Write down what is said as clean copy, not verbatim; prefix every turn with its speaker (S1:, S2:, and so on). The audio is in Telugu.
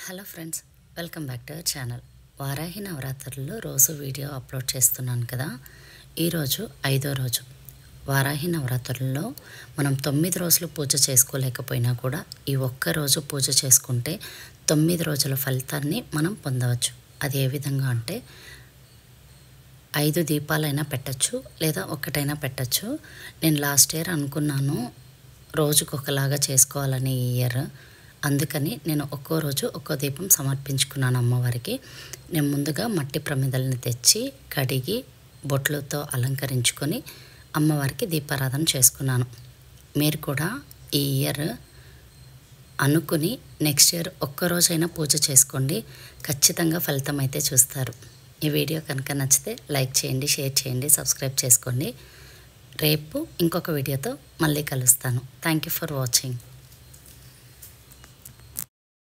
S1: Hello friends, welcome back to our channel. Varahi నవరాత్రుల్లో రోజు వీడియో అప్లోడ్ చేస్తున్నాను కదా. ఈరోజు 5వ రోజు. వారాహి నవరాత్రుల్లో మనం 9 రోజులు పూజ చేసుకోలేకపోయినా కూడా ఈ ఒక్క రోజు పూజ చేసుకుంటే 9 రోజుల ఫలితాన్ని మనం పొందవచ్చు. అది ఏ విధంగా అంటే 5 దీపాలైనా పెట్టచ్చు, లేదా ఒక్కటైనా పెట్టచ్చు. నేను లాస్ట్ ఇయర్ అనుకున్నాను రోజుకొకలాగా చేసుకోవాలని. ఈ ఇయర్ అందుకని నేను ఒక్కో రోజు ఒక్కో దీపం సమర్పించుకున్నాను అమ్మవారికి. నేను ముందుగా మట్టి ప్రమిదల్ని తెచ్చి కడిగి బొట్లతో అలంకరించుకొని అమ్మవారికి దీపారాధన చేసుకున్నాను. మీరు కూడా ఈ ఇయర్ అనుకుని నెక్స్ట్ ఇయర్ ఒక్కరోజైనా పూజ చేసుకోండి, ఖచ్చితంగా ఫలితం అయితే చూస్తారు. ఈ వీడియో కనుక నచ్చితే లైక్ చేయండి, షేర్ చేయండి, సబ్స్క్రైబ్ చేసుకోండి. రేపు ఇంకొక వీడియోతో మళ్ళీ కలుస్తాను. Thank you for watching.